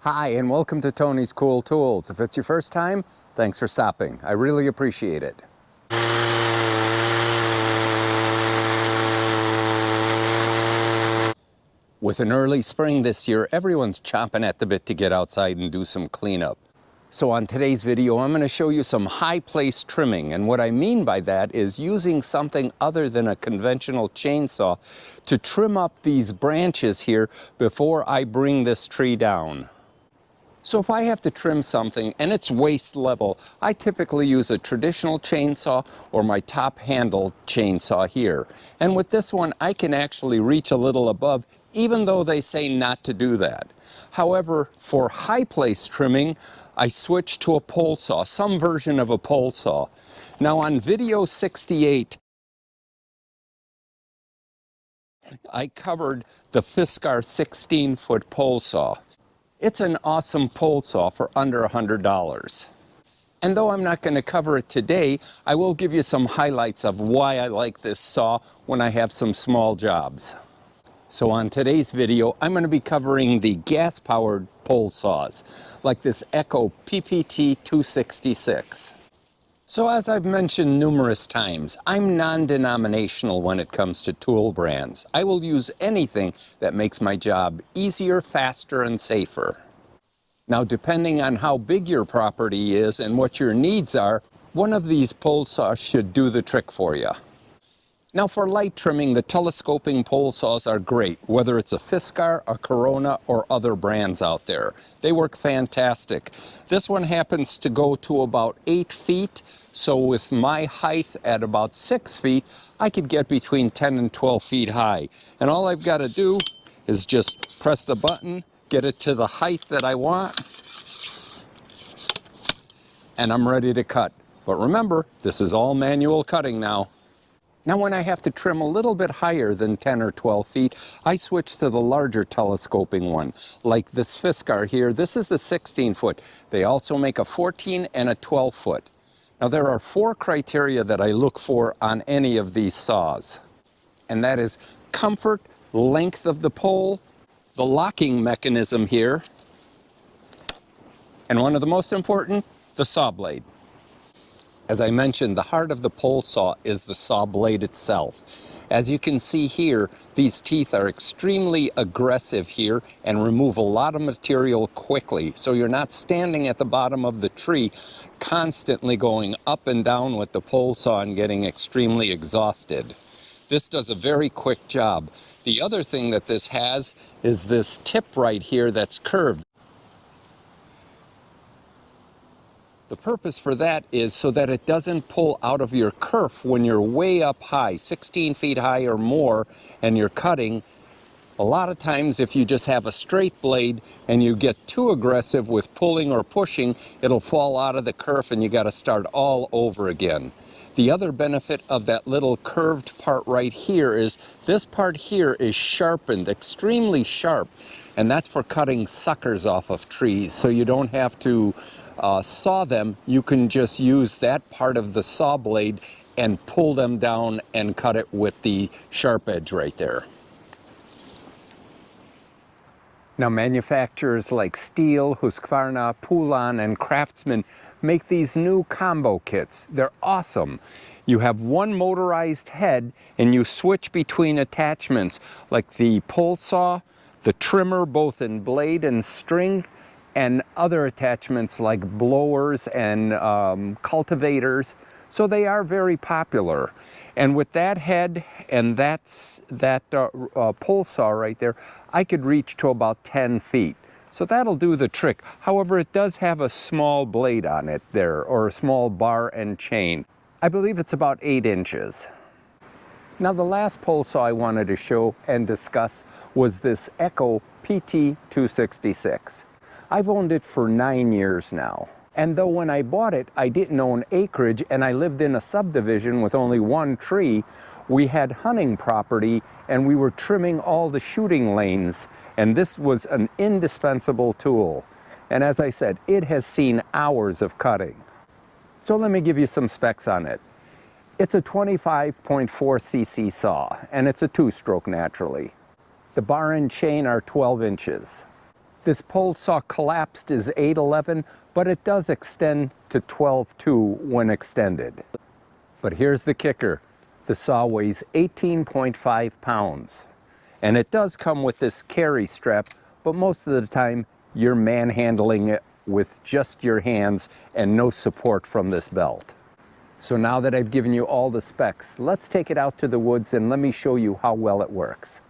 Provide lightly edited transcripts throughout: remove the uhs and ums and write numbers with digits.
Hi, and welcome to Tony's Cool Tools. If it's your first time, thanks for stopping. I really appreciate it. With an early spring this year, everyone's chomping at the bit to get outside and do some cleanup. So on today's video, I'm going to show you some high-place trimming. And what I mean by that is using something other than a conventional chainsaw to trim up these branches here before I bring this tree down. So if I have to trim something and it's waist level, I typically use a traditional chainsaw or my top handle chainsaw here. And with this one, I can actually reach a little above, even though they say not to do that. However, for high place trimming, I switch to a pole saw, some version of a pole saw. Now on video 68, I covered the Fiskar 16-foot pole saw. It's an awesome pole saw for under $100. And though I'm not going to cover it today, I will give you some highlights of why I like this saw when I have some small jobs. So on today's video, I'm going to be covering the gas-powered pole saws, like this Echo PPT 266. So as I've mentioned numerous times, I'm non-denominational when it comes to tool brands. I will use anything that makes my job easier, faster, and safer. Now, depending on how big your property is and what your needs are, one of these pole saws should do the trick for you. Now for light trimming, the telescoping pole saws are great, whether it's a Fiskar, a Corona, or other brands out there. They work fantastic. This one happens to go to about 8 feet, so with my height at about 6 feet, I could get between 10 and 12 feet high. And all I've got to do is just press the button, get it to the height that I want, and I'm ready to cut. But remember, this is all manual cutting now. Now when I have to trim a little bit higher than 10 or 12 feet, I switch to the larger telescoping one. Like this Fiskar here, this is the 16-foot. They also make a 14 and a 12-foot. Now there are 4 criteria that I look for on any of these saws. And that is comfort, length of the pole, the locking mechanism here, and one of the most important, the saw blade. As I mentioned, the heart of the pole saw is the saw blade itself. As you can see here, these teeth are extremely aggressive here and remove a lot of material quickly. So you're not standing at the bottom of the tree constantly going up and down with the pole saw and getting extremely exhausted. This does a very quick job. The other thing that this has is this tip right here that's curved. The purpose for that is so that it doesn't pull out of your kerf when you're way up high, 16 feet high or more, and you're cutting. A lot of times if you just have a straight blade and you get too aggressive with pulling or pushing, it'll fall out of the kerf and you got to start all over again. The other benefit of that little curved part right here is this part here is sharpened, extremely sharp, and that's for cutting suckers off of trees, so you don't have to saw them. You can just use that part of the saw blade and pull them down and cut it with the sharp edge right there. Now manufacturers like Stihl, Husqvarna, Poulan, and Craftsman make these new combo kits. They're awesome. You have one motorized head and you switch between attachments like the pole saw, the trimmer both in blade and string, and other attachments like blowers and cultivators. So they are very popular. And with that head and that pole saw right there, I could reach to about 10 feet. So that'll do the trick. However, it does have a small blade on it there, or a small bar and chain. I believe it's about 8 inches. Now the last pole saw I wanted to show and discuss was this Echo PT 266. I've owned it for 9 years now. And though when I bought it, I didn't own acreage and I lived in a subdivision with only one tree, we had hunting property and we were trimming all the shooting lanes. And this was an indispensable tool. And as I said, it has seen hours of cutting. So let me give you some specs on it. It's a 25.4 cc saw and it's a 2-stroke naturally. The bar and chain are 12 inches. This pole saw collapsed is 8/11, but it does extend to 12/2 when extended. But here's the kicker. The saw weighs 18.5 pounds. And it does come with this carry strap, but most of the time you're manhandling it with just your hands and no support from this belt. So now that I've given you all the specs, let's take it out to the woods and let me show you how well it works.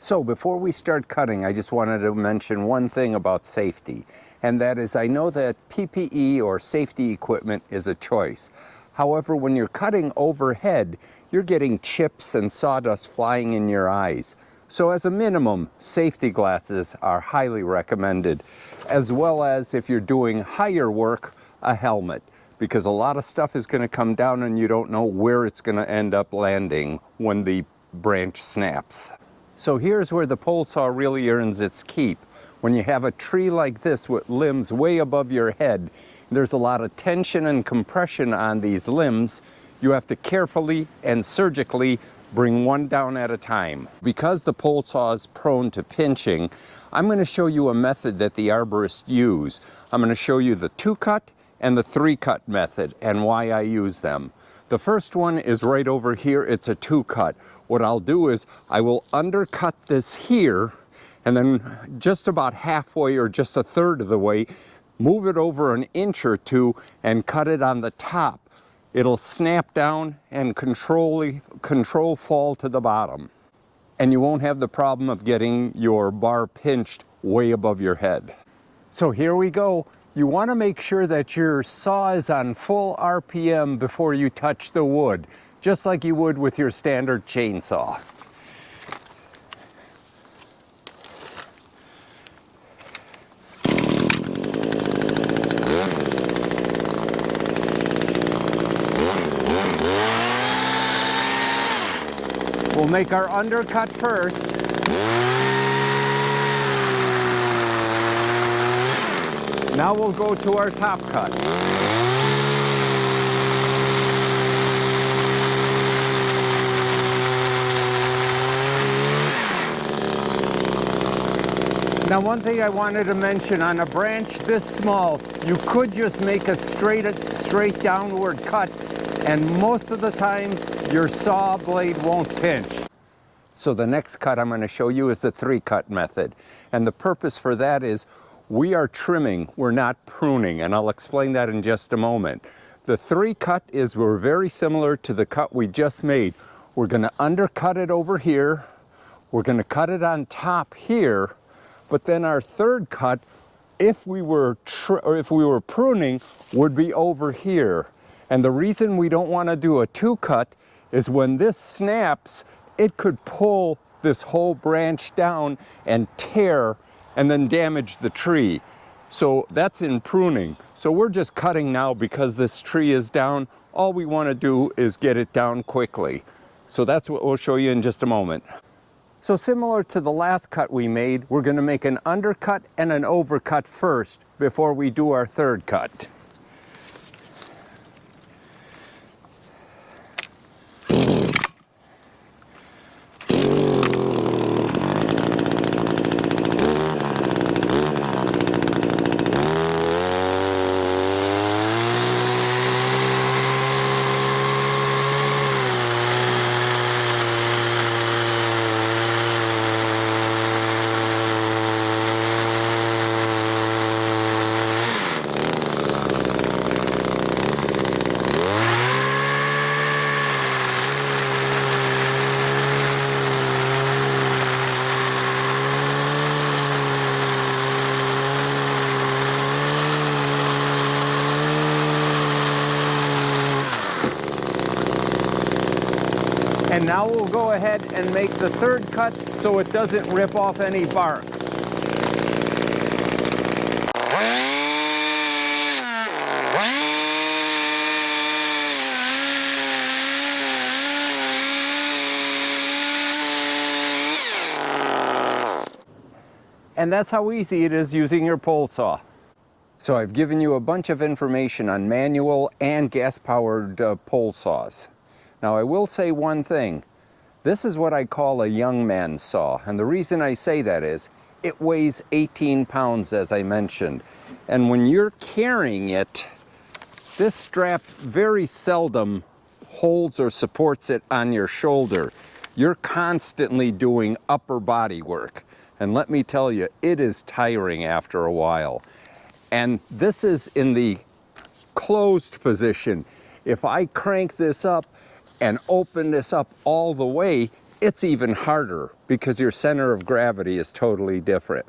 So before we start cutting, I just wanted to mention one thing about safety, and that is I know that PPE or safety equipment is a choice. However, when you're cutting overhead, you're getting chips and sawdust flying in your eyes. So as a minimum, safety glasses are highly recommended, as well as if you're doing higher work, a helmet, because a lot of stuff is going to come down and you don't know where it's going to end up landing when the branch snaps. So here's where the pole saw really earns its keep. When you have a tree like this with limbs way above your head, there's a lot of tension and compression on these limbs. You have to carefully and surgically bring one down at a time. Because the pole saw is prone to pinching, I'm going to show you a method that the arborists use. I'm going to show you the 2-cut and the 3-cut method and why I use them. The first one is right over here. It's a 2-cut. What I'll do is I will undercut this here, and then just about halfway or just a third of the way, move it over an inch or two and cut it on the top. It'll snap down and control fall to the bottom. And you won't have the problem of getting your bar pinched way above your head. So here we go. You want to make sure that your saw is on full RPM before you touch the wood, just like you would with your standard chainsaw. We'll make our undercut first. Now we'll go to our top cut. Now one thing I wanted to mention, on a branch this small, you could just make a straight downward cut, and most of the time your saw blade won't pinch. So the next cut I'm going to show you is the 3-cut method. And the purpose for that is we are trimming, we're not pruning, and I'll explain that in just a moment. The 3-cut is we're very similar to the cut we just made. We're going to undercut it over here, we're going to cut it on top here, but then our 3rd cut, if we were pruning, would be over here. And the reason we don't want to do a 2-cut is when this snaps, it could pull this whole branch down and tear and then damage the tree. So that's in pruning. So we're just cutting now because this tree is down. All we want to do is get it down quickly. So that's what we'll show you in just a moment. So similar to the last cut we made, we're going to make an undercut and an overcut first before we do our 3rd cut. And now we'll go ahead and make the 3rd cut so it doesn't rip off any bark. And that's how easy it is using your pole saw. So I've given you a bunch of information on manual and gas-powered pole saws. Now I will say one thing. This is what I call a young man's saw. And the reason I say that is It weighs 18 pounds, as I mentioned. And when you're carrying it, this strap very seldom holds or supports it on your shoulder. You're constantly doing upper body work. And let me tell you, it is tiring after a while. And this is in the closed position. If I crank this up and open this up all the way, it's even harder because your center of gravity is totally different.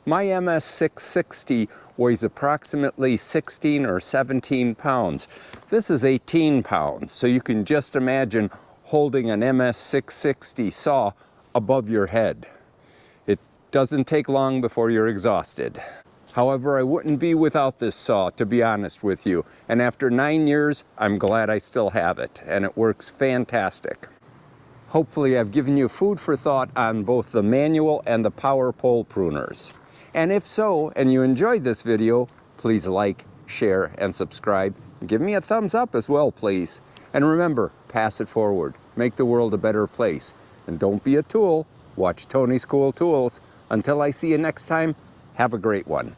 My MS660 weighs approximately 16 or 17 pounds. This is 18 pounds, so you can just imagine holding an MS660 saw above your head. It doesn't take long before you're exhausted. However, I wouldn't be without this saw, to be honest with you. And after 9 years, I'm glad I still have it, and it works fantastic. Hopefully I've given you food for thought on both the manual and the power pole pruners. And if so, and you enjoyed this video, please like, share, and subscribe. Give me a thumbs up as well, please. And remember, pass it forward. Make the world a better place. And don't be a tool. Watch Tony's Cool Tools. Until I see you next time, have a great one.